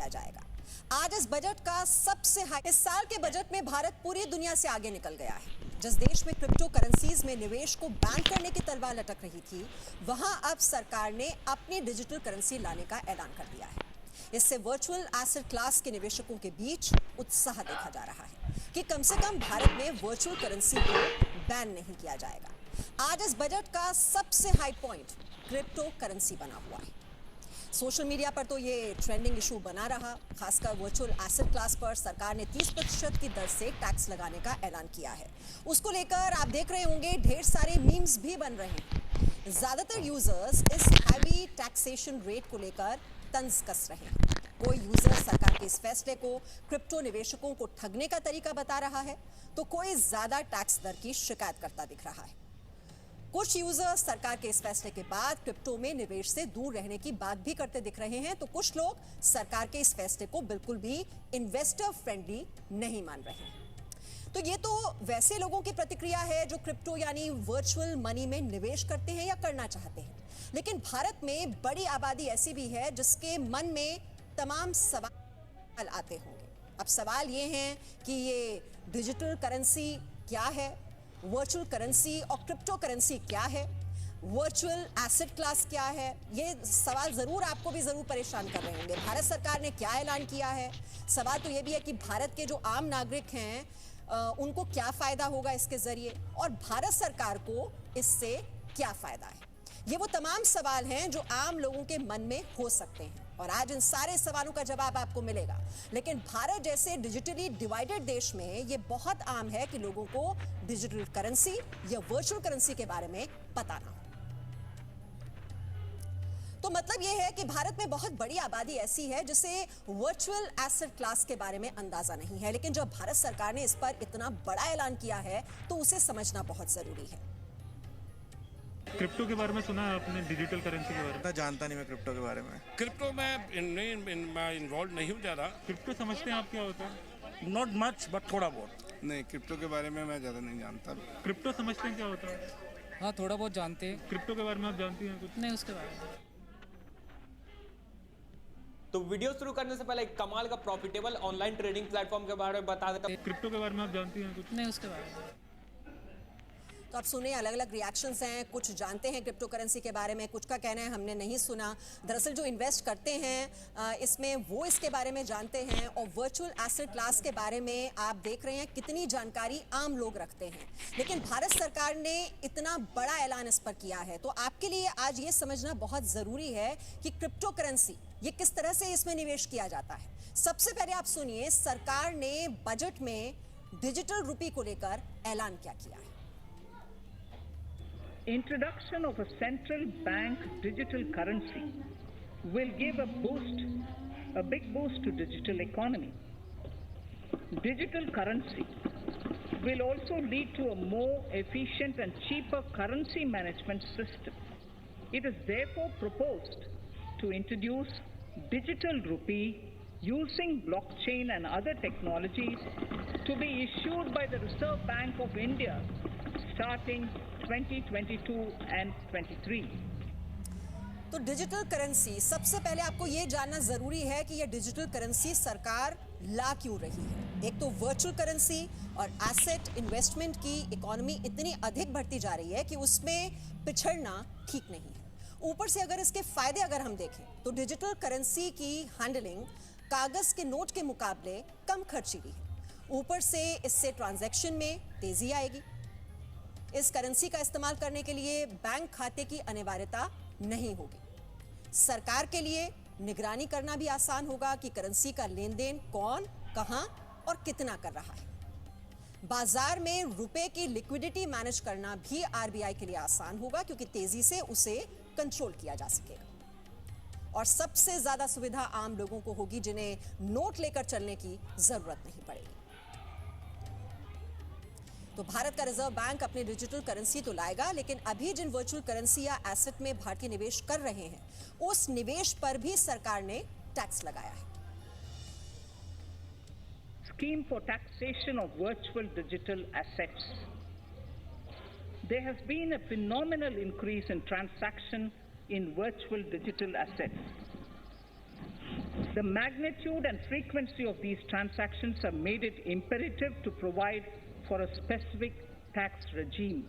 किया जाएगा। आज इस बजट का सबसे हाई, इस साल के बजट में भारत पूरी दुनिया से आगे निकल गया है। जिस देश में क्रिप्टो करेंसीज में निवेश को बैन करने की तलवार लटक रही थी, वहां अब सरकार ने अपनी डिजिटल करेंसी लाने का ऐलान कर दिया है। इससे वर्चुअल एसेट क्लास के निवेशकों के बीच उत्साह देखा जा रहा है कि कम से कम भारत में वर्चुअल करेंसी को बैन नहीं किया जाएगा। आज इस बजट का सबसे हाई पॉइंट क्रिप्टो करेंसी बना हुआ है। सोशल मीडिया पर तो ये ट्रेंडिंग इशू बना रहा। खासकर वर्चुअल एसेट क्लास पर सरकार ने 30% की दर से टैक्स लगाने का ऐलान किया है। उसको लेकर आप देख रहे होंगे ढेर सारे मीम्स भी बन रहे हैं। ज्यादातर यूजर्स इस हैवी टैक्सेशन रेट को लेकर तंज कस रहे हैं। कोई यूजर सरकार के इस फैसले को क्रिप्टो निवेशकों को ठगने का तरीका बता रहा है, तो कोई ज्यादा टैक्स दर की शिकायत करता दिख रहा है। कुछ यूजर्स सरकार के इस फैसले के बाद क्रिप्टो में निवेश से दूर रहने की बात भी करते दिख रहे हैं, तो कुछ लोग सरकार के इस फैसले को बिल्कुल भी इन्वेस्टर फ्रेंडली नहीं मान रहे हैं। तो ये तो वैसे लोगों की प्रतिक्रिया है जो क्रिप्टो यानी वर्चुअल मनी में निवेश करते हैं या करना चाहते हैं। लेकिन भारत में बड़ी आबादी ऐसी भी है जिसके मन में तमाम सवाल आते होंगे। अब सवाल ये हैं कि ये डिजिटल करेंसी क्या है, वर्चुअल करेंसी और क्रिप्टो करेंसी क्या है, वर्चुअल एसेट क्लास क्या है। ये सवाल जरूर आपको भी जरूर परेशान कर रहे होंगे। भारत सरकार ने क्या ऐलान किया है। सवाल तो ये भी है कि भारत के जो आम नागरिक हैं उनको क्या फायदा होगा इसके जरिए, और भारत सरकार को इससे क्या फायदा है। ये वो तमाम सवाल हैं जो आम लोगों के मन में हो सकते हैं, और आज इन सारे सवालों का जवाब आपको मिलेगा। लेकिन भारत जैसे डिजिटली डिवाइडेड देश में ये बहुत आम है कि लोगों को डिजिटल करेंसी या वर्चुअल करेंसी के बारे में पता ना हो। तो मतलब यह है कि भारत में बहुत बड़ी आबादी ऐसी है जिसे वर्चुअल एसेट क्लास के बारे में अंदाजा नहीं है। लेकिन जब भारत सरकार ने इस पर इतना बड़ा ऐलान किया है तो उसे समझना बहुत जरूरी है। क्रिप्टो के बारे में सुना है आपने, डिजिटल करेंसी के बारे में? जानता नहीं मैं क्रिप्टो के बारे में। क्रिप्टो में इन्वॉल्व नहीं हूँ ज़्यादा। क्रिप्टो समझते हैं आप क्या होता है? नॉट मच बट थोड़ा बहुत। नहीं, क्रिप्टो के बारे में मैं ज़्यादा नहीं जानता। क्रिप्टो समझते हैं क्या होता है? हाँ, थोड़ा बहुत जानते हैं। क्रिप्टो के बारे में आप जानती हैं कुछ? नहीं, उसके बारे में। तो वीडियो शुरू करने से पहले एक कमाल का प्रॉफिटेबल ऑनलाइन ट्रेडिंग प्लेटफॉर्म के बारे में बता देता हूं। क्रिप्टो के बारे में आप जानती हैं कुछ? नहीं, उसके बारे में। तो आप सुने अलग अलग रिएक्शंस हैं। कुछ जानते हैं क्रिप्टो करेंसी के बारे में, कुछ का कहना है हमने नहीं सुना। दरअसल जो इन्वेस्ट करते हैं इसमें वो इसके बारे में जानते हैं, और वर्चुअल एसेट क्लास के बारे में आप देख रहे हैं कितनी जानकारी आम लोग रखते हैं। लेकिन भारत सरकार ने इतना बड़ा ऐलान इस पर किया है, तो आपके लिए आज ये समझना बहुत ज़रूरी है कि क्रिप्टो करेंसी ये किस तरह से इसमें निवेश किया जाता है। सबसे पहले आप सुनिए सरकार ने बजट में डिजिटल रुपी को लेकर ऐलान क्या किया है। Introduction of a central bank digital currency will give a big boost to digital economy. Digital currency will also lead to a more efficient and cheaper currency management system. It is therefore proposed to introduce digital rupee using blockchain and other technologies to be issued by the Reserve Bank of India starting 2022 and 23. तो digital currency, सबसे पहले आपको यह जानना जरूरी है कि यह डिजिटल करेंसी सरकार ला क्यों रही है। एक तो वर्चुअल करेंसी और एसेट इन्वेस्टमेंट की इकोनॉमी इतनी अधिक बढ़ती जा रही है कि उसमें पिछड़ना ठीक नहीं है। ऊपर से अगर इसके फायदे अगर हम देखें तो डिजिटल करेंसी की हैंडलिंग कागज के नोट के मुकाबले कम खर्चीली है। ऊपर से इससे ट्रांजैक्शन में तेजी आएगी। इस करेंसी का इस्तेमाल करने के लिए बैंक खाते की अनिवार्यता नहीं होगी। सरकार के लिए निगरानी करना भी आसान होगा कि करेंसी का लेन देन कौन, कहां और कितना कर रहा है। बाजार में रुपए की लिक्विडिटी मैनेज करना भी आरबीआई के लिए आसान होगा, क्योंकि तेजी से उसे कंट्रोल किया जा सकेगा। और सबसे ज्यादा सुविधा आम लोगों को होगी जिन्हें नोट लेकर चलने की जरूरत नहीं पड़ेगी। तो भारत का रिजर्व बैंक अपनी डिजिटल करेंसी तो लाएगा, लेकिन अभी जिन वर्चुअल करेंसी या एसेट में भारतीय निवेश कर रहे हैं उस निवेश पर भी सरकार ने टैक्स लगाया है। Scheme for taxation of virtual digital assets. There has been a phenomenal increase in transaction in virtual digital assets. The magnitude and frequency of these transactions have made it imperative to provide for a specific tax regime.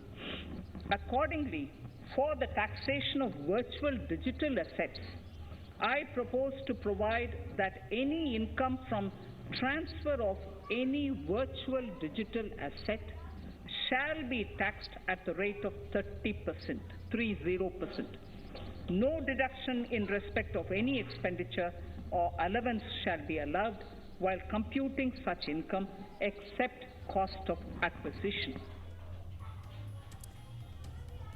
Accordingly, for the taxation of virtual digital assets, I propose to provide that any income from transfer of any virtual digital asset shall be taxed at the rate of 30%, 30%. No deduction in respect of any expenditure or allowance shall be allowed while computing such income except cost of acquisition.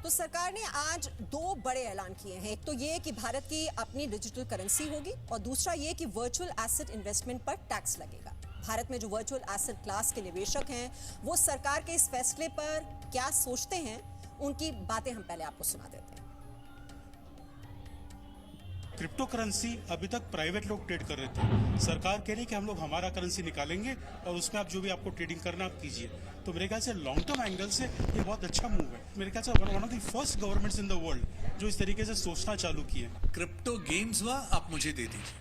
तो सरकार ने आज दो बड़े ऐलान किए हैं। एक तो ये कि भारत की अपनी डिजिटल करेंसी होगी और दूसरा ये कि वर्चुअल एसेट इन्वेस्टमेंट पर टैक्स लगेगा। भारत में जो वर्चुअल एसेट क्लास के निवेशक हैं वो सरकार के इस फैसले पर क्या सोचते हैं, उनकी बातें हम पहले आपको सुना देते हैं। क्रिप्टो करेंसी अभी तक प्राइवेट लोग ट्रेड कर रहे थे। सरकार कह रही है कि हम लोग हमारा करेंसी निकालेंगे और उसमें आप जो भी आपको ट्रेडिंग करना आप कीजिए। तो मेरे ख्याल से लॉन्ग टर्म एंगल से ये बहुत अच्छा मूव है। मेरे ख्याल से one of the first governments in the world जो इस तरीके से सोचना चालू किए। क्रिप्टो गेन्स हुआ आप मुझे दे दीजिए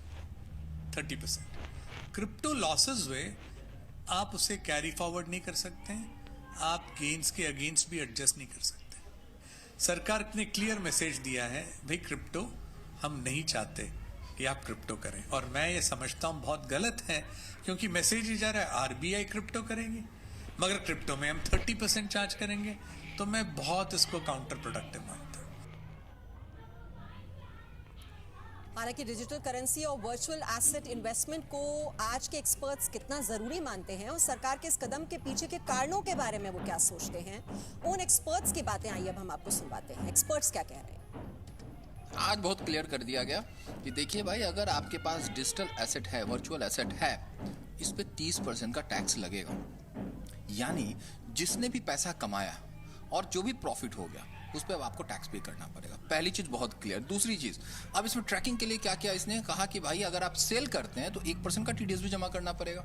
30%। क्रिप्टो लॉसेस हुए आप उसे कैरी फॉरवर्ड नहीं कर सकते हैं, आप गेन्स के अगेंस्ट भी एडजस्ट नहीं कर सकते। सरकार ने क्लियर मैसेज दिया है, भाई क्रिप्टो हम नहीं चाहते कि आप क्रिप्टो करें, और मैं ये समझता हूं बहुत गलत है क्योंकि मैसेज ही जा रहा है आरबीआई क्रिप्टो करेंगे मगर क्रिप्टो में हम 30% चार्ज करेंगे, तो मैं बहुत इसको काउंटर प्रोडक्टिव मानता हूं। हालांकि डिजिटल करेंसी और वर्चुअल एसेट इन्वेस्टमेंट को आज के एक्सपर्ट्स कितना जरूरी मानते हैं और सरकार के इस कदम के पीछे के कारणों के बारे में वो क्या सोचते हैं, उन एक्सपर्ट्स की बातें आई अब हम आपको सुनवाते हैं। एक्सपर्ट्स क्या कह रहे हैं? आज बहुत क्लियर कर दिया गया कि देखिए भाई, अगर आपके पास डिजिटल एसेट है, वर्चुअल एसेट है, इस पे 30% का टैक्स लगेगा। यानी जिसने भी पैसा कमाया और जो भी प्रॉफिट हो गया उस पर अब आपको टैक्स पे करना पड़ेगा। पहली चीज बहुत क्लियर। दूसरी चीज, अब इसमें ट्रैकिंग के लिए क्या किया, इसने कहा कि भाई अगर आप सेल करते हैं तो 1% का टीडीएस भी जमा करना पड़ेगा।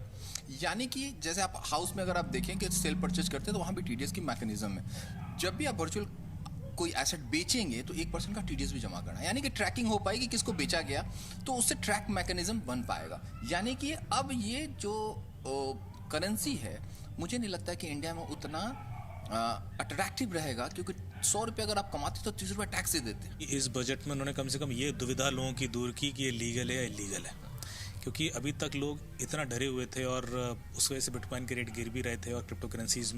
यानी कि जैसे आप हाउस में अगर आप देखें कि सेल परचेज करते हैं तो वहां भी टीडीएस की मैकेनिज्म है। जब भी आप वर्चुअल कोई एसेट बेचेंगे तो 1% का टीडीएस भी जमा करना है। यानी कि ट्रैकिंग हो पाएगी किसको बेचा गया, तो उससे ट्रैक मैकेनिज्म बन पाएगा। यानी कि अब ये जो करेंसी है, मुझे नहीं लगता है कि इंडिया में उतना अट्रैक्टिव रहेगा, क्योंकि 100 रुपये अगर आप कमाते तो 30 रुपये टैक्स दे देते। इस बजट में उन्होंने कम से कम ये दुविधा लोगों की दूर की कि ये लीगल है या इलीगल है, क्योंकि अभी तक लोग इतना डरे हुए थे और उस वजह से बिटकॉइन के रेट गिर भी रहे थे और क्रिप्टो करेंसीज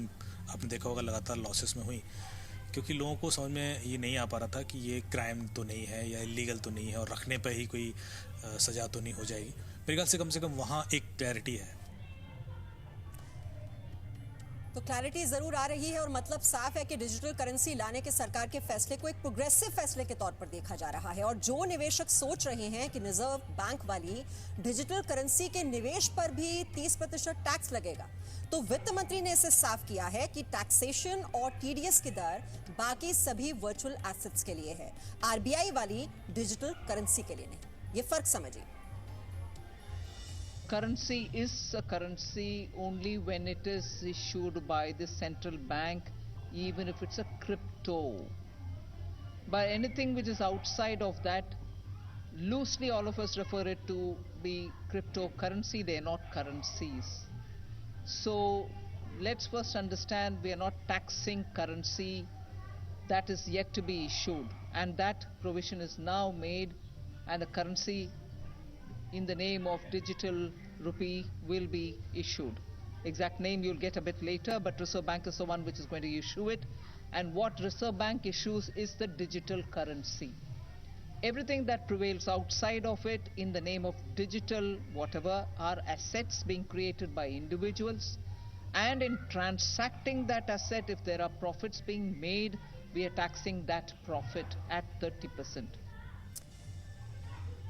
आपने देखा होगा लगातार लॉसेस में हुई, क्योंकि लोगों को समझ में ये नहीं आ पा रहा था कि ये क्राइम तो नहीं है या इलीगल तो नहीं है और रखने पर ही कोई सज़ा तो नहीं हो जाएगी। मेरे ख्याल से कम वहाँ एक क्लैरिटी है। तो क्लैरिटी जरूर आ रही है और मतलब साफ है कि डिजिटल करेंसी लाने के सरकार के फैसले को एक प्रोग्रेसिव फैसले के तौर पर देखा जा रहा है। और जो निवेशक सोच रहे हैं कि रिजर्व बैंक वाली डिजिटल करेंसी के निवेश पर भी 30% टैक्स लगेगा, तो वित्त मंत्री ने इसे साफ किया है कि टैक्सेशन और टीडीएस की दर बाकी सभी वर्चुअल एसेट्स के लिए है, आरबीआई वाली डिजिटल करेंसी के लिए नहीं। ये फर्क समझिए। Currency is a currency only when it is issued by the central bank, even if it's a crypto. But anything which is outside of that, loosely all of us refer it to be cryptocurrency. They are not currencies. So let's first understand we are not taxing currency that is yet to be issued, and that provision is now made, and the currency in the name of digital rupee will be issued. Exact name you'll get a bit later, but Reserve Bank is the one which is going to issue it. And what Reserve Bank issues is the digital currency. Everything that prevails outside of it in the name of digital whatever are assets being created by individuals, and in transacting that asset, if there are profits being made, we are taxing that profit at 30%.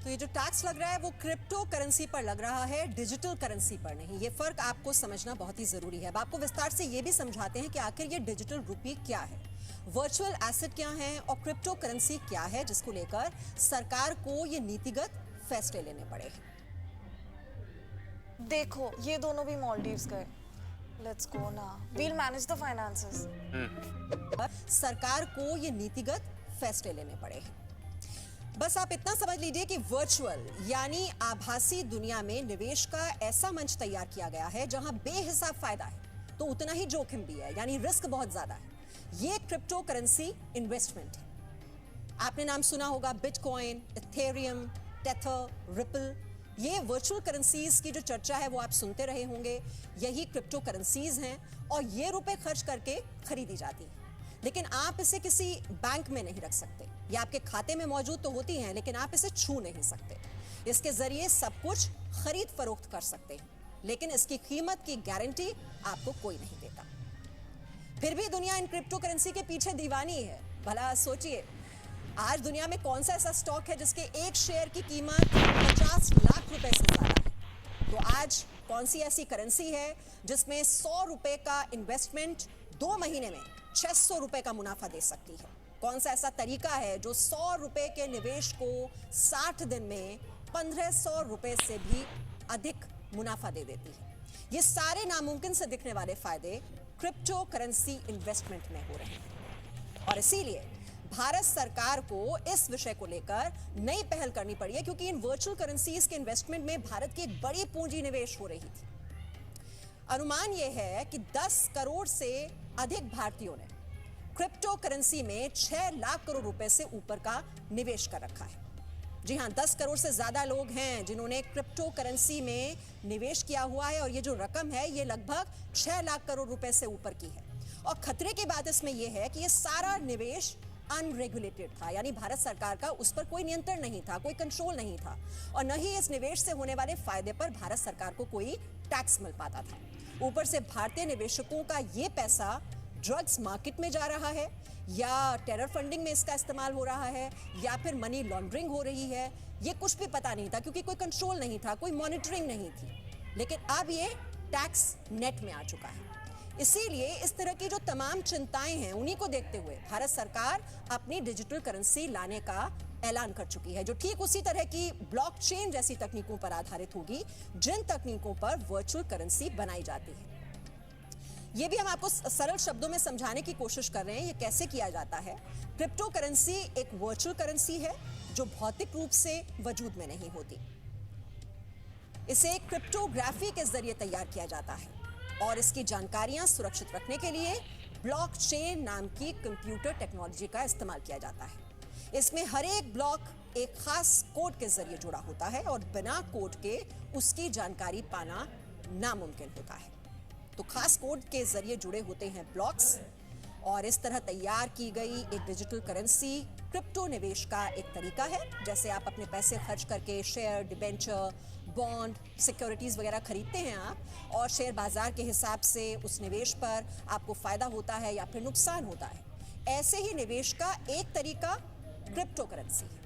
तो ये जो tax लग रहा है वो crypto currency पर लग रहा है, डिजिटल करेंसी पर नहीं। ये फर्क आपको समझना बहुत ही जरूरी है। अब आपको विस्तार से ये भी समझाते हैं कि आखिर ये डिजिटल रुपी क्या है, वर्चुअल एसेट क्या है और क्रिप्टो करेंसी क्या है, जिसको लेकर सरकार को ये नीतिगत फैसले लेने पड़े। देखो ये दोनों भी मालदीव्स गए, लेट्स गो ना, वील मैनेज द फाइनेंसेस। सरकार को ये नीतिगत फैसले लेने पड़े। बस आप इतना समझ लीजिए कि वर्चुअल यानी आभासी दुनिया में निवेश का ऐसा मंच तैयार किया गया है जहां बेहिसाब फायदा है तो उतना ही जोखिम भी है, यानी रिस्क बहुत ज्यादा है। ये क्रिप्टो करेंसी इन्वेस्टमेंट है। आपने नाम सुना होगा बिटकॉइन, इथेरियम, टेथर, रिपल। ये वर्चुअल करेंसीज की जो चर्चा है वो आप सुनते रहे होंगे। यही क्रिप्टो करेंसीज हैं और ये रुपए खर्च करके खरीदी जाती है। लेकिन आप इसे किसी बैंक में नहीं रख सकते। ये आपके खाते में मौजूद तो होती हैं, लेकिन आप इसे छू नहीं सकते। इसके जरिए सब कुछ खरीद फरोख्त कर सकते हैं, लेकिन इसकी कीमत की गारंटी आपको कोई नहीं देता। फिर भी दुनिया इन क्रिप्टो करेंसी के पीछे दीवानी है। भला सोचिए, आज दुनिया में कौन सा ऐसा स्टॉक है जिसके एक शेयर की कीमत 50 लाख रुपए से ज्यादा है? तो आज कौन सी ऐसी करेंसी है जिसमें 100 रुपए का इन्वेस्टमेंट 2 महीने में 600 रुपए का मुनाफा दे सकती है? कौन सा ऐसा तरीका है जो 100 रुपए के निवेश को 60 दिन में 1500 रुपए से भी अधिक मुनाफा दे देती है? ये सारे नामुमकिन से दिखने वाले फायदे क्रिप्टो करेंसी इन्वेस्टमेंट में हो रहे हैं और इसीलिए भारत सरकार को इस विषय को लेकर नई पहल करनी पड़ी है, क्योंकि इन वर्चुअल करेंसीज के इन्वेस्टमेंट में भारत की एक बड़ी पूंजी निवेश हो रही थी। अनुमान यह है कि 10 करोड़ से अधिक भारतीयों ने क्रिप्टो करेंसी में 6 लाख करोड़ रुपए से ऊपर का निवेश कर रखा है। जी हां, 10 करोड़ से ज्यादा लोग हैं जिन्होंने क्रिप्टो करेंसी में निवेश किया हुआ है और ये जो रकम है ये लगभग 6 लाख करोड़ रुपए से ऊपर की है। और खतरे की बात इसमें यह है कि ये सारा निवेश अनरेगुलेटेड था, यानी भारत सरकार का उस पर कोई नियंत्रण नहीं था, कोई कंट्रोल नहीं था और न ही इस निवेश से होने वाले फायदे पर भारत सरकार को कोई टैक्स मिल पाता था। ऊपर से भारतीय निवेशकों का ये पैसा ड्रग्स मार्केट में जा रहा है या टेरर फंडिंग में इसका इस्तेमाल हो रहा है या फिर मनी लॉन्ड्रिंग हो रही है, ये कुछ भी पता नहीं था, क्योंकि कोई कंट्रोल नहीं था, कोई मॉनिटरिंग नहीं थी। लेकिन अब ये टैक्स नेट में आ चुका है। इसीलिए इस तरह की जो तमाम चिंताएं हैं उन्हीं को देखते हुए भारत सरकार अपनी डिजिटल करेंसी लाने का ऐलान कर चुकी है, जो ठीक उसी तरह की ब्लॉकचेन जैसी तकनीकों पर आधारित होगी जिन तकनीकों पर वर्चुअल करेंसी बनाई जाती है। ये भी हम आपको सरल शब्दों में समझाने की कोशिश कर रहे हैं ये कैसे किया जाता है। क्रिप्टो करेंसी एक वर्चुअल करेंसी है जो भौतिक रूप से वजूद में नहीं होती। इसे क्रिप्टोग्राफी के जरिए तैयार किया जाता है और इसकी जानकारियां सुरक्षित रखने के लिए ब्लॉकचेन नाम की कंप्यूटर टेक्नोलॉजी का इस्तेमाल किया जाता है। इसमें हर एक ब्लॉक एक खास कोड के जरिए जुड़ा होता है और बिना कोड के उसकी जानकारी पाना नामुमकिन होता है। तो खास कोड के जरिए जुड़े होते हैं ब्लॉक्स और इस तरह तैयार की गई एक डिजिटल करेंसी क्रिप्टो निवेश का एक तरीका है। जैसे आप अपने पैसे खर्च करके शेयर, डिबेंचर, बॉन्ड, सिक्योरिटीज वगैरह खरीदते हैं आप और शेयर बाजार के हिसाब से उस निवेश पर आपको फायदा होता है या फिर नुकसान होता है, ऐसे ही निवेश का एक तरीका क्रिप्टो करेंसी है।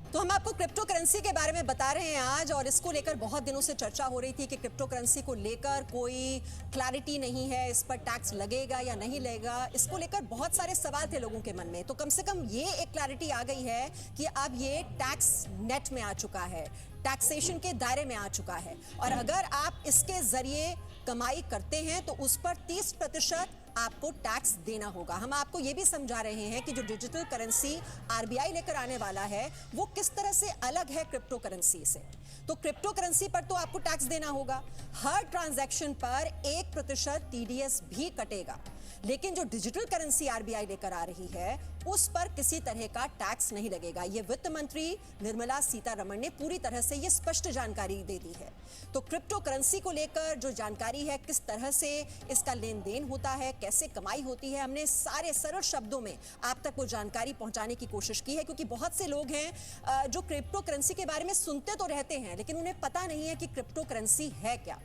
तो हम आपको क्रिप्टो करेंसी के बारे में बता रहे हैं आज, और इसको लेकर बहुत दिनों से चर्चा हो रही थी कि क्रिप्टो करेंसी को लेकर कोई क्लैरिटी नहीं है, इस पर टैक्स लगेगा या नहीं लगेगा। इसको लेकर बहुत सारे सवाल थे लोगों के मन में। तो कम से कम ये एक क्लैरिटी आ गई है कि अब ये टैक्स नेट में आ चुका है, टैक्सेशन के दायरे में आ चुका है और अगर आप इसके जरिए कमाई करते हैं तो उस पर 30% आपको टैक्स देना होगा। हम आपको ये भी समझा रहे हैं कि जो डिजिटल करेंसी आरबीआई लेकर आने वाला है वो किस तरह से अलग है क्रिप्टो करेंसी से। तो क्रिप्टो करेंसी पर तो आपको टैक्स देना होगा, हर ट्रांजैक्शन पर 1% टीडीएस भी कटेगा, लेकिन जो डिजिटल करेंसी आरबीआई लेकर आ रही है उस पर किसी तरह का टैक्स नहीं लगेगा। ये वित्त मंत्री निर्मला सीतारमण ने पूरी तरह से ये स्पष्ट जानकारी दे दी है। तो क्रिप्टो करेंसी को लेकर जो जानकारी है, किस तरह से इसका लेन देन होता है, कैसे कमाई होती है, हमने सारे सरल शब्दों में आप तक वो जानकारी पहुंचाने की कोशिश की है, क्योंकि बहुत से लोग हैं जो क्रिप्टो करेंसी के बारे में सुनते तो रहते हैं लेकिन उन्हें पता नहीं है कि क्रिप्टो करेंसी है क्या,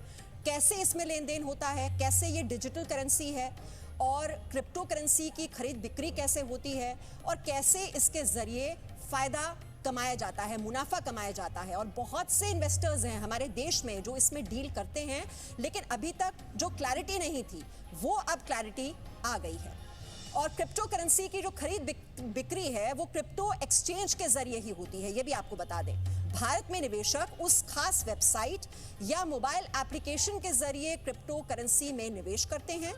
कैसे इसमें लेन देन होता है, कैसे ये डिजिटल करेंसी है और क्रिप्टो करेंसी की खरीद बिक्री कैसे होती है और कैसे इसके जरिए फायदा कमाया जाता है, मुनाफा कमाया जाता है। और बहुत से इन्वेस्टर्स हैं हमारे देश में जो इसमें डील करते हैं, लेकिन अभी तक जो क्लैरिटी नहीं थी वो अब क्लैरिटी आ गई है। और क्रिप्टो करेंसी की जो खरीद बिक्री है वो क्रिप्टो एक्सचेंज के जरिए ही होती है, ये भी आपको बता दें। भारत में निवेशक उस खास वेबसाइट या मोबाइल एप्लीकेशन के जरिए क्रिप्टो करेंसी में निवेश करते हैं।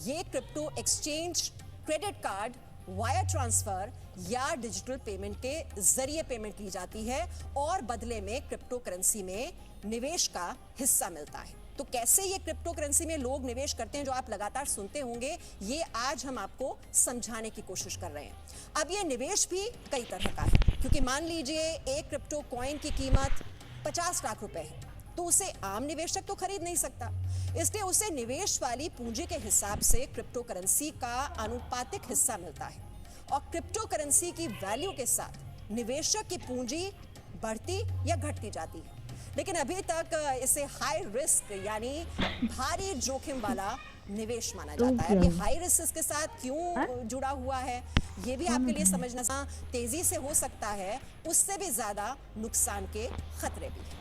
ये crypto exchange credit card, wire transfer या डिजिटल पेमेंट के जरिए पेमेंट की जाती है और बदले में क्रिप्टो करेंसी में निवेश का हिस्सा मिलता है। तो कैसे ये क्रिप्टो करेंसी में लोग निवेश करते हैं, जो आप लगातार सुनते होंगे, ये आज हम आपको समझाने की कोशिश कर रहे हैं। अब ये निवेश भी कई तरह का है, क्योंकि मान लीजिए एक क्रिप्टो कॉइन की कीमत 50 लाख रुपए है, तो उसे आम निवेशक तो खरीद नहीं सकता, इसलिए उसे निवेश वाली पूंजी के हिसाब से क्रिप्टो करेंसी का आनुपातिक हिस्सा मिलता है और क्रिप्टो करेंसी की वैल्यू के साथ निवेशक की पूंजी बढ़ती या घटती जाती है। लेकिन अभी तक इसे हाई रिस्क यानी भारी जोखिम वाला निवेश माना जाता है। अभी हाई रिस्क के साथ क्यों जुड़ा हुआ है, ये भी आपके लिए समझना तेजी से हो सकता है, उससे भी ज्यादा नुकसान के खतरे भी हैं।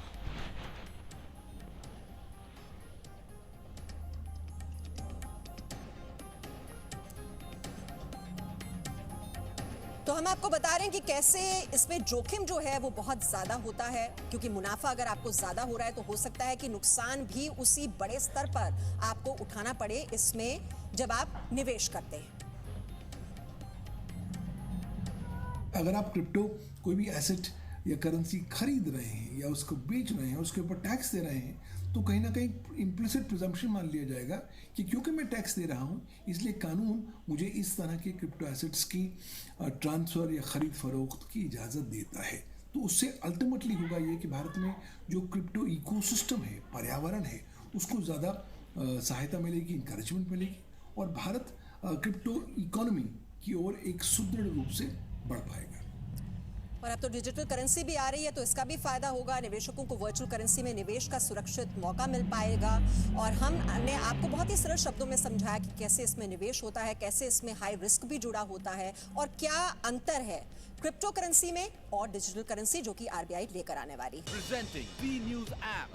तो हम आपको बता रहे हैं कि कैसे इसमें जोखिम जो है वो बहुत ज्यादा होता है, क्योंकि मुनाफा अगर आपको ज्यादा हो रहा है तो हो सकता है कि नुकसान भी उसी बड़े स्तर पर आपको उठाना पड़े इसमें जब आप निवेश करते हैं। अगर आप क्रिप्टो कोई भी एसेट या करेंसी खरीद रहे हैं या उसको बेच रहे हैं, उसके ऊपर टैक्स दे रहे हैं, तो कहीं ना कहीं इम्प्लिसिट प्रिजम्पशन मान लिया जाएगा कि क्योंकि मैं टैक्स दे रहा हूं, इसलिए कानून मुझे इस तरह के क्रिप्टो एसेट्स की ट्रांसफर या खरीद फरोख्त की इजाज़त देता है। तो उससे अल्टीमेटली होगा ये कि भारत में जो क्रिप्टो इकोसिस्टम है, पर्यावरण है, उसको ज़्यादा सहायता मिलेगी, इंकरेजमेंट मिलेगी और भारत क्रिप्टो इकोनॉमी की ओर एक सुदृढ़ रूप से बढ़ पाएगा। और अब तो डिजिटल करेंसी भी आ रही है, तो इसका भी फायदा होगा। निवेशकों को वर्चुअल करेंसी में निवेश का सुरक्षित मौका मिल पाएगा और हमने आपको बहुत ही सरल शब्दों में समझाया कि कैसे इसमें निवेश होता है, कैसे इसमें हाई रिस्क भी जुड़ा होता है और क्या अंतर है क्रिप्टो करेंसी में और डिजिटल करेंसी जो कि आरबीआई लेकर आने वाली है। Presenting B News app,